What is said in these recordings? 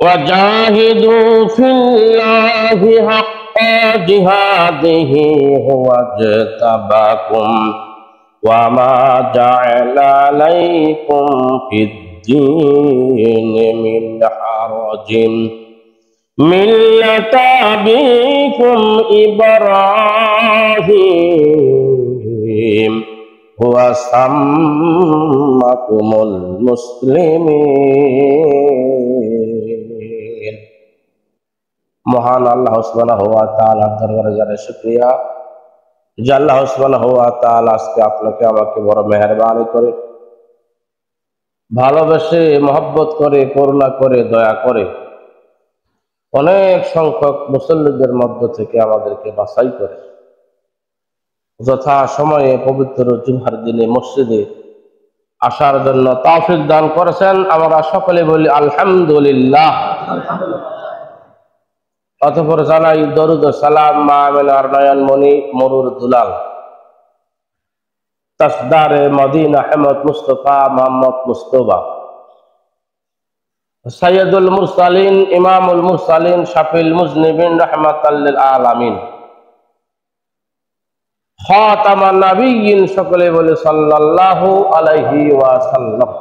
وجاهدوا في الله حق جهاده هو اجتباكم وما جعل عليكم في الدين من حرج ملة أبيكم إبراهيم هو سماكم المسلمين। মহান আল্লাহ সুবহানাহু ওয়া তাআলার দরবারে জানাই শুকরিয়া যে আল্লাহ সুবহানাহু ওয়া তাআলা আজকে আপনাকে আমাকে বড় মেহেরবানি করে ভালোবেসে মহব্বত করে করুণা করে দয়া করে অনেক সংখ্যক মুসল্লিদের মধ্য থেকে আমাদেরকে বাছাই করে যথা সময়ে পবিত্র জুমার দিনে মসজিদে আসার জন্য তৌফিক দান করেছেন। আমরা সকলে বলি আলহামদুলিল্লাহ। অতঃপর জানাই দরুদ ও সালাম মা আমিনার নয়নমণি মরুর দুলাল তাসদারে মদিনা আহমদ মুস্তফা মোহাম্মদ মুস্তফা সাইয়্যিদুল মুরসালিন ইমামুল মুরসালিন শাফিউল মুজনিবিন রাহমাতাল লিল আলামিন খাতামান নাবিয়্যিন সকলে বলে সাল্লাল্লাহু আলাইহি ওয়াসাল্লাম।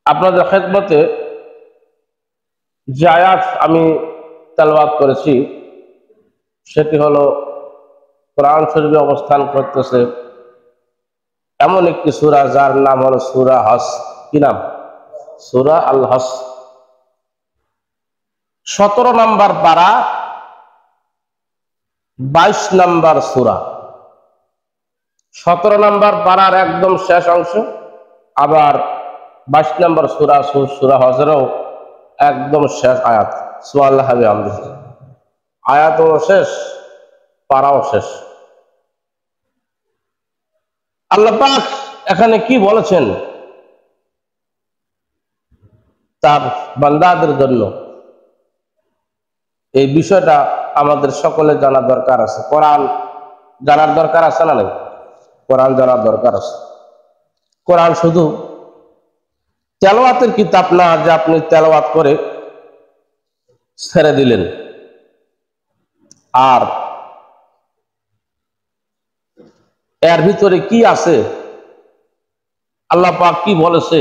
আপনাদের খেদমতে যে আয়াত আমি তেলাওয়াত করেছি সেটি হলো কোরআন শরীফে অবস্থান করতেছে এমন একটি সূরা যার নাম হলো সূরা হজ। কি নাম? সূরা আল হজ। 17 নম্বর পারা 22 নম্বর সূরা। 17 নম্বর পারার একদম শেষ অংশ, আবার 22 নম্বর সূরা সূরা হজেরও একদম শেষ আয়াত। সুবহানাল্লাহ বিহামদিহি। আয়াতও শেষ, পারাও শেষ। আল্লাহ পাক এখানে কি বলেছেন তার বান্দাদের জন্য, এই বিষয়টা আমাদের সকলে জানা দরকার আছে। কোরআন জানার দরকার আছে না নাই? কোরআন জানার দরকার আছে। কোরআন শুধু তেলাওয়াতের কিতাব না যে আপনি তেলাওয়াত করে ছেড়ে দিলেন। আর এর ভিতরে কি আছে, আল্লাহ পাক কি বলেছে,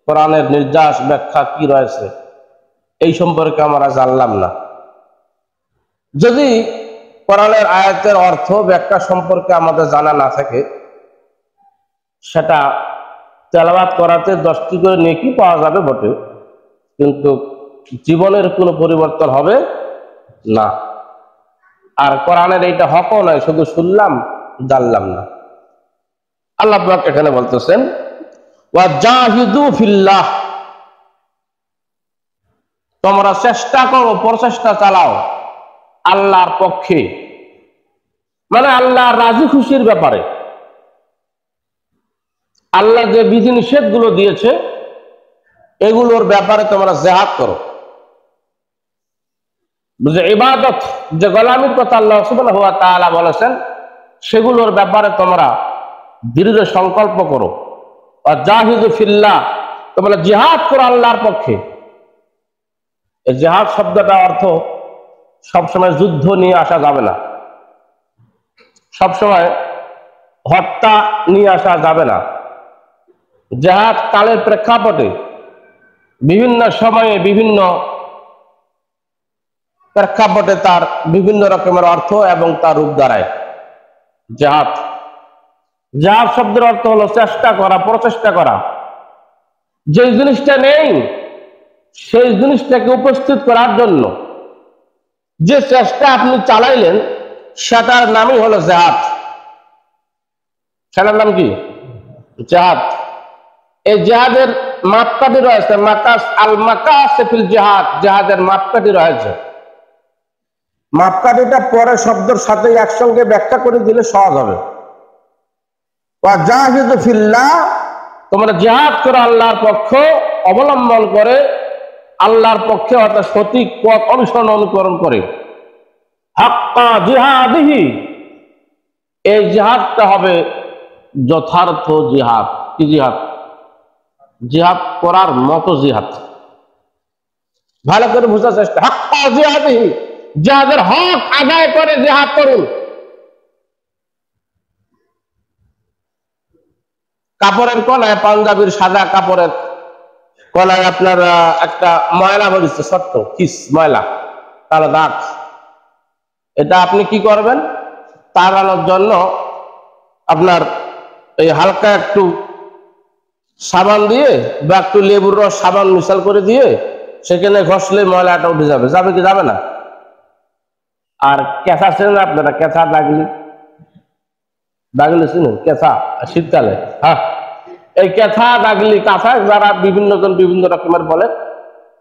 কোরআনের নির্দেশ ব্যাখ্যা কি রয়েছে, এই সম্পর্কে আমরা জানলাম না। যদি কোরআনের আয়াতের অর্থ ব্যাখ্যা সম্পর্কে আমাদের জানা না থাকে, সেটা তেলাওয়াত করাতে 10টি করে নেকি পাওয়া যাবে বটে, কিন্তু জীবনের কোনো পরিবর্তন হবে না। আর কোরআনের এইটা হকও নয়, শুধু শুনলাম জানলাম না। আল্লাহ পাক এখানে বলতেছেন ওয়াজাহিদু ফিল্লাহ, তোমরা চেষ্টা করো, প্রচেষ্টা চালাও আল্লাহর পক্ষে, মানে আল্লাহর রাজি খুশির ব্যাপারে। আল্লাহ যে বিধিনিষেধ গুলো দিয়েছে এগুলোর ব্যাপারে তোমরা জিহাদ করো। যে ইবাদত, যে গোলামির কথা আল্লাহ সুবহানাহু ওয়া তাআলা বলেছেন, সেগুলোর ব্যাপারে তোমরা দৃঢ় সংকল্প করো। আর জাহিদু ফিল্লাহ, তোমরা জিহাদ করো আল্লাহর পক্ষে। এই জিহাদ শব্দটা অর্থ সবসময় যুদ্ধ নিয়ে আসা যাবে না, সবসময় হত্যা নিয়ে আসা যাবে না। জিহাদ কালের প্রেক্ষাপটে বিভিন্ন সময়ে বিভিন্ন প্রেক্ষাপটে তার বিভিন্ন রকমের অর্থ এবং তার রূপ দাঁড়ায়। জিহাদ জিহাদ শব্দের অর্থ হলো চেষ্টা করা, প্রচেষ্টা করা। যে জিনিসটা নেই সেই জিনিসটাকে উপস্থিত করার জন্য যে চেষ্টা আপনি চালাইলেন সেটার নামই হলো জিহাদ। সেটার নাম কি? জিহাদ। এই জিহাদের মাপকাঠি রয়েছে, মাকাস আল মাকাস ফিল জিহাদ, জিহাদের মাপকাঠি রয়েছে। মাপকাঠিটা পরে শব্দের সাথে একসঙ্গে ব্যাখ্যা করে দিলে সহজ হবে। ওয়াজাহিদু ফিল্লাহ, তোমরা জিহাদ করো আল্লাহর পক্ষ অবলম্বন করে, আল্লাহর পক্ষে অর্থাৎ সঠিক পথ অনুসরণ অনুকরণ করে। হাক্কা জিহাদিহি, এই জিহাদটা হবে যথার্থ জিহাদ। কি জিহাদ? জিহাদ করার মতো জিহাদ। ভালো করে বোঝার চেষ্টা, হাক্কা জিহাদিহি, জিহাদের হক আদায় করে জিহাদ করুন। কাপড়ের কলায়, পাঞ্জাবির সাদা কাপড়ের কলায় আপনার একটা ময়লা বেরিয়েছে, ছোট্ট কিস ময়লা, কালো দাগ। এটা আপনি কি করবেন? তাড়ানোর জন্য আপনার এই হালকা একটু সাবান দিয়ে বা একটু লেবুর রস সাবান মিশাল করে দিয়ে সেখানে ঘষলে ময়লাটা উঠে যাবে। যাবে কি যাবে না? আর কেঁচা চেনেন আপনারা? কেঁচা দাগলি, দাগলি চিনেন? কেঁচা শীতকালে, হ্যাঁ, এই কেঁচা দাগলি কাঁচা যারা বিভিন্ন জন বিভিন্ন রকমের বলে,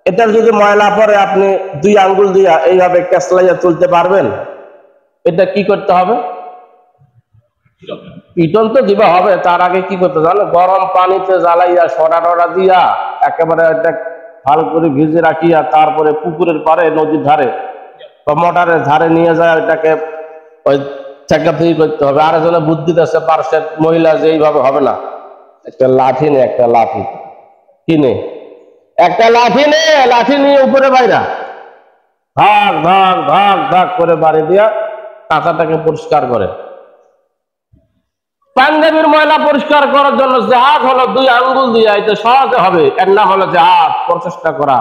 এটার যদি ময়লা পরে আপনি 2 আঙ্গুল দিয়া এইভাবে কেঁচলাইয়া তুলতে পারবেন? এটা কি করতে হবে? পিটন তো দিবা হবে। তার আগে কি করতে জানো? গরম পানিতে জ্বালাইয়া সরা টরা দিয়া একেবারে এটা ভালো করে ভিজে রাখিয়া তারপরে পুকুরের পাড়ে, নদীর ধারে বা মোটরের ধারে নিয়ে যায় এটাকে ওই চাকা থেকে করতে হবে। আর একজনে বুদ্ধি দিচ্ছে পার্শ্বের মহিলা যে এইভাবে হবে না, একটা লাঠি নে, একটা লাঠি কিনে, একটা লাঠি নে, লাঠি নিয়ে উপরে বাইরা ধাক ধাক ধাক ধাক করে বাড়ি দিয়া কাঁচাটাকে পরিষ্কার করে। পাঞ্জাবির ময়লা পরিষ্কার করার জন্য জিহাদ হলো 2 আঙ্গুল দিয়া, এটা সহজে হবে। এর নাম হলো জিহাদ, প্রচেষ্টা করা।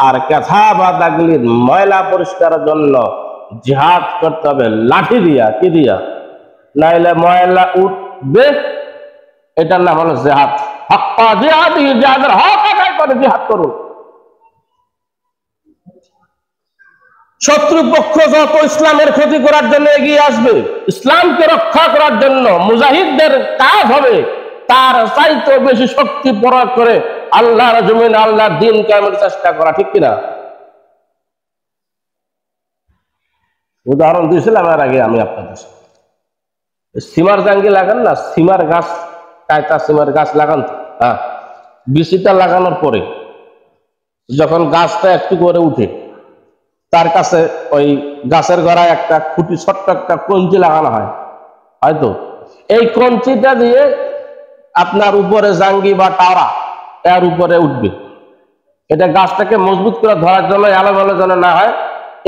আর কেঁচা বা দাগলির ময়লা পরিষ্কারের জন্য জিহাদ করতে হবে লাঠি দিয়া। কি দিয়া? নাইলে ময়লা উঠবে। এটার নাম হলো জিহাদ। হাক্কা জিহাদিহি, জিহাদের হক আদায় করে জিহাদ করুন। শত্রুপক্ষ যত ইসলামের ক্ষতি করার জন্য এগিয়ে আসবে, ইসলামকে রক্ষা করার জন্য মুজাহিদদের কাজ হবে তার চাইতে বেশি শক্তি প্রয়োগ করে আল্লাহর জমিনে আল্লাহর দ্বীন কায়েমের চেষ্টা করা। ঠিক কিনা? উদাহরণ দিয়েছিলাম এর আগে আমি আপনাদের। সিমার জাঙ্গি লাগান না, সিমার গাছ, কায়তা সিমার গাছ লাগান। হ্যাঁ, বিচিটা লাগানোর পরে যখন গাছটা একটু করে উঠে, তার কাছে ওই গাছের গোড়ায় একটা খুঁটি, ছোট্ট একটা কঞ্চি লাগানো হয় হয়তো। এই কঞ্চিটা দিয়ে আপনার উপরে জাঙ্গি বা টাওয়া এর উপরে উঠবে। এটা গাছটাকে মজবুত করে ধরার জন্য, এলোমেলো যেন না হয়,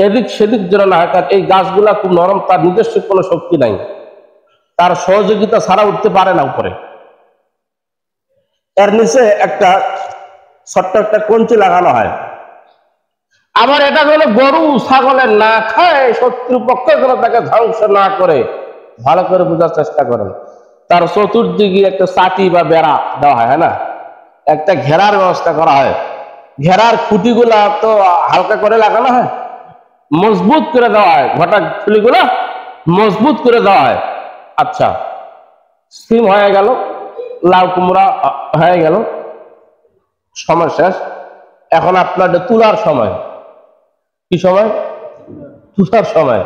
এদিক সেদিক যেন না হয়। কারণ এই গাছগুলা খুব নরম, তার নিজস্ব কোনো শক্তি নাই, তার সহযোগিতা ছাড়া উঠতে পারে না উপরে। এর নিচে একটা ছোট্ট একটা কঞ্চি লাগানো হয়। আবার এটা যেন গরু ছাগলের না খায়, শত্রুপক্ষ যেন তাকে ধ্বংস না করে। ভালো করে বোঝার চেষ্টা করেন। তার চতুর্দিকে একটা চাটি বা বেড়া দেওয়া হয়, হ্যাঁ না, একটা ঘেরার ব্যবস্থা করা হয়। ঘেরার খুঁটিগুলা তো হালকা করে লাগানো হয়, মজবুত করে দেওয়া হয়, ঘটা খুলিগুলা মজবুত করে দেওয়া হয়। আচ্ছা, সিম হয়ে গেল, লাউ কুমড়া হয়ে গেল, সময় শেষ। এখন আপনার তুলার সময়। কি সময়? তুলার সময়।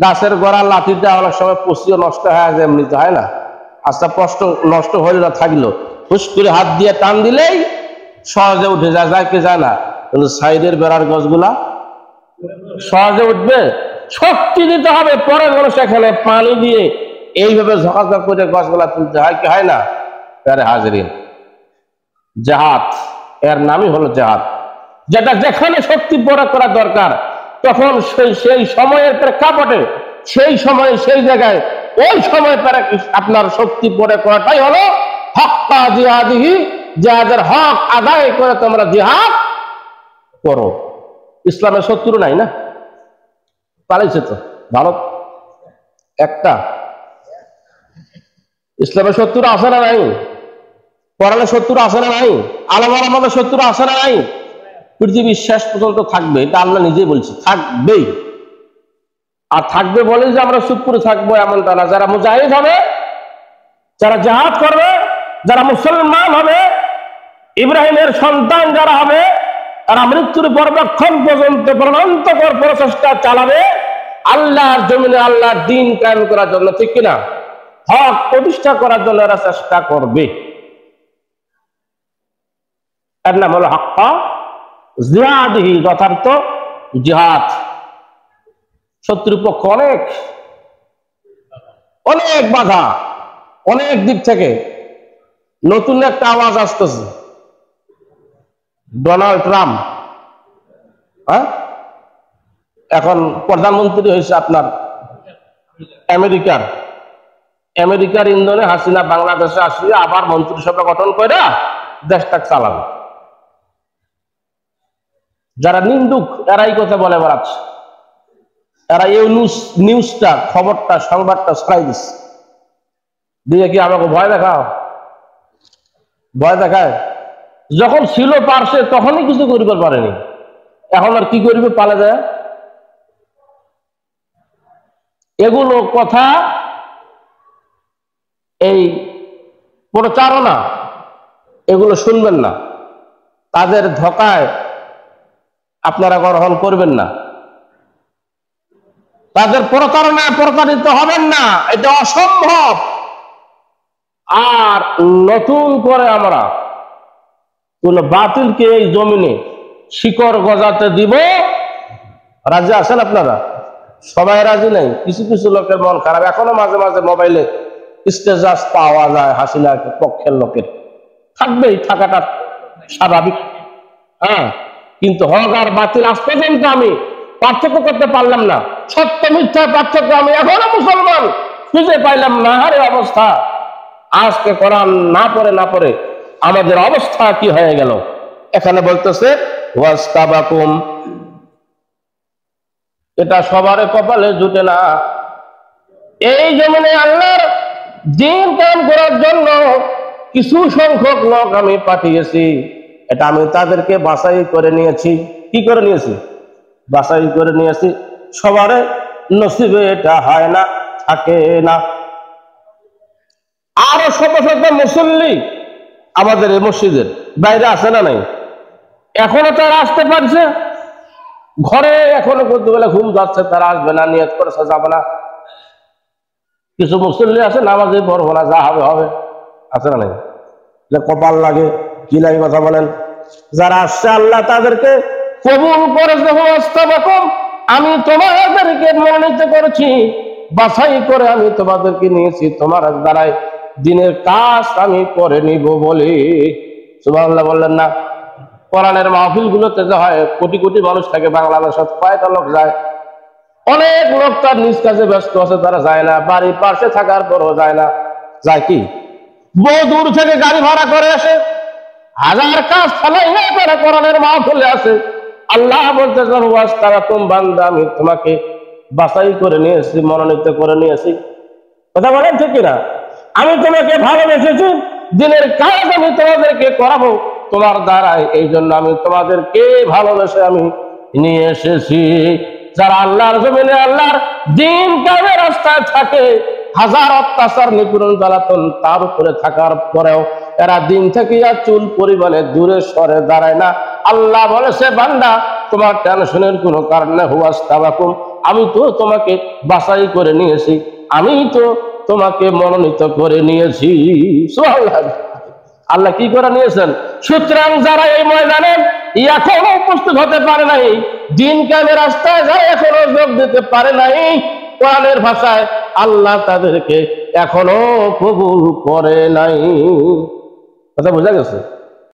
গাছের গোড়া লাঠিটা অনেক সময় পচিয়ে নষ্ট হয়ে যায়, এমনিতে হয় না? আচ্ছা, নষ্ট হয়ে না থাকলো, হুস করে হাত দিয়ে টান দিলেই সহজে উঠে যায়। যায় কি যায় না? কিন্তু সাইডের বেড়ার গাছগুলা সহজে উঠবে? শক্তি দিতে হবে, পরে যেন সেখানে পানি দিয়ে এইভাবে ঝকাঝক করে গাছগুলা তুলতে হয়। কি হয় না? আরে হাজরিন, জিহাদ এর নামই হলো জিহাদ। যেটা যেখানে শক্তি প্রয়োগ করা দরকার তখন সেই সময়ের প্রেক্ষাপটে, সেই সময়ে, সেই জায়গায়, ওই সময় আপনার শক্তি প্রয়োগ করাটাই হলো হাক্কা জিহাদিহি, জিহাদের হক আদায় করে তোমরা জিহাদ করো। ইসলামের শত্রু নাই না? পালাইছে তো ভারত একটা। ইসলামের শত্রু আছে না নাই? কোরআনের শত্রু আছে না নাই? আলেম আমাদের শত্রু আছে না নাই? পৃথিবীর শেষ পর্যন্ত থাকবে, এটা আল্লাহ নিজেই বলছে, থাকবেই। আর থাকবে বলে যে আমরা চুপ করে থাকবো এমনটা না। যারা মুজাহিদ হবে, যারা জিহাদ করবে, যারা মুসলমান হবে, ইব্রাহিমের সন্তান যারা হবে, তারা মৃত্যুর পরবক্ষণ পর্যন্ত প্রাণান্তকর প্রচেষ্টা চালাবে আল্লাহর জমিনে আল্লাহর দ্বীন কায়েম করার জন্য। ঠিক কিনা? হক প্রতিষ্ঠা করার জন্য এরা চেষ্টা করবে। এর নাম হলো হাক্কা জিহাদিহি, যথার্থ জিহাদ। শত্রুপক্ষ অনেক অনেক বাধা, অনেক দিক থেকে নতুন একটা আওয়াজ আসতেছে। ডোনাল্ড ট্রাম্প, হ্যাঁ, এখন প্রধানমন্ত্রী হয়েছে আপনার আমেরিকার ইন্ধনে হাসিনা বাংলাদেশে আসিয়া আবার মন্ত্রিসভা গঠন করে দেশটা চালাবে। যারা নিন্দুক এরাই কথা বলে বেড়াচ্ছে, এরা এই নিউজটা, খবরটা, সংবাদটা ছড়াই দিচ্ছে দিয়ে কি আমাকে ভয় দেখায়। যখন ছিল পারছে তখনই কিছু করিবার পারেনি, এখন আর কি করিবে, পালা যায়। এগুলো কথা, এই প্রচারণা, এগুলো শুনবেন না, তাদের ধোঁকায় আপনারা গ্রহণ করবেন না, তাদের প্রতারণায় প্রতারিত হবেন না, এটা অসম্ভব। আর নতুন করে আমরা কোন বাতিলকে এই জমিনে শিকড় গজাতে দিব, রাজি আছেন আপনারা? সবাই রাজি নেই, কিছু কিছু লোকের মন খারাপ। এখনো মাঝে মাঝে মোবাইলে স্টেটাস পাওয়া যায় হাসিনার পক্ষের লোকের, থাকবেই, থাকাটা স্বাভাবিক। হ্যাঁ, কিন্তু হক আর বাতিল আজ পর্যন্ত আমি পার্থক্য করতে পারলাম না, সত্য মিথ্যার পার্থক্য আমি এখনো মুসলমান খুঁজে পাইলাম না। আরে অবস্থা, আজকে কোরআন না পড়ে আমাদের অবস্থা কি হয়ে গেল। এখানে বলতেছে ওয়াস্তাবাকুম, এটা সবার কপালে জুটে না। এই জমিনে আল্লাহর দ্বীন কায়েম করার জন্য কিছু সংখ্যক লোক আমি পাঠিয়েছি, এটা আমি তাদেরকে বাছাই করে নিয়েছি। কি করে নিয়েছি? বাছাই করে নিয়েছি। সবার নসিবে এটা হয় না, থাকে না। আরো শত শত মুসল্লি আমাদের এই মসজিদের বাইরে আসে না নাই, এখনো তারা আসতে পারছে, ঘরে এখনো করতে গেলে ঘুম যাচ্ছে, তারা আসবে না, নিয়ত করেছে যাবে না। কিছু মুসল্লি আছে নামাজে পড়বো না, যা হবে হবে, আছে না নাই? কপাল লাগে, কি লাগে কথা বলেন। যারা আসছে আল্লাহ তাদেরকে কবুল করেছে, আমি তোমাদেরকে মনোনীত করেছি, বাছাই করে আমি তোমাদেরকে নিয়েছি, তোমার দ্বারাই দিনের কাজ আমি করে নিব বলে। সুবহানাল্লাহ বললেন না? কোরআনের মাহফিল গুলোতে যা হয়, কোটি কোটি মানুষ থাকে বাংলাদেশে, কয়েকটা লোক যায়, অনেক লোক তার নিজ কাজে ব্যস্ত আছে, তারা যায় না, বাড়ির পাশে থাকার পরও যায় না। যায় কি? বহু দূর থেকে গাড়ি ভাড়া করে আসে, হাজার কাজ ফেলাই না করে কোরআনের মাহফিলে আসে। আল্লাহ বলতেছেন ওয়াস্তাবাকুম, বান্দা আমি তোমাকে বাছাই করে নিয়েছি, মনোনীত করে নিয়েছি। কথা বলেন ঠিক কিনা? আমি তোমাকে ভালোবেসেছি, দিনের কাজ আমি তোমাদেরকে করাবো তোমার দ্বারাই, এই জন্য আমি তোমাদেরকে ভালোবেসে আমি নিয়ে এসেছি। যারা আল্লাহর জমিনে আল্লাহর দ্বীন কায়েমের রাস্তায় থাকে, হাজার অত্যাচার, নিপীড়ন, জ্বালাতন তার উপরে থাকার পরেও এরা দিন থেকে আর চুল পরিমাণে দূরে সরে দাঁড়ায় না। আল্লাহ বলেছে বান্দা তোমার টেনশনের কোনো কারণ নেই, ওয়াস্তাবাকুম, আমি তো তোমাকে বাছাই করে নিয়েছি, আমি তো তোমাকে মনোনীত করে নিয়েছি। সুবহানাল্লাহ। আল্লাহ কি করে নিয়েছেন? সুতরাং যারা এই ময়দানে এখনো উপস্থিত হতে পারে নাই, দিন কায়েমের রাস্তায় যারা এখনো যোগ দিতে পারে নাই, কোরআনের ভাষায় আল্লাহ তাদেরকে এখনো কবুল করে নাই। কথা বোঝা গেছে?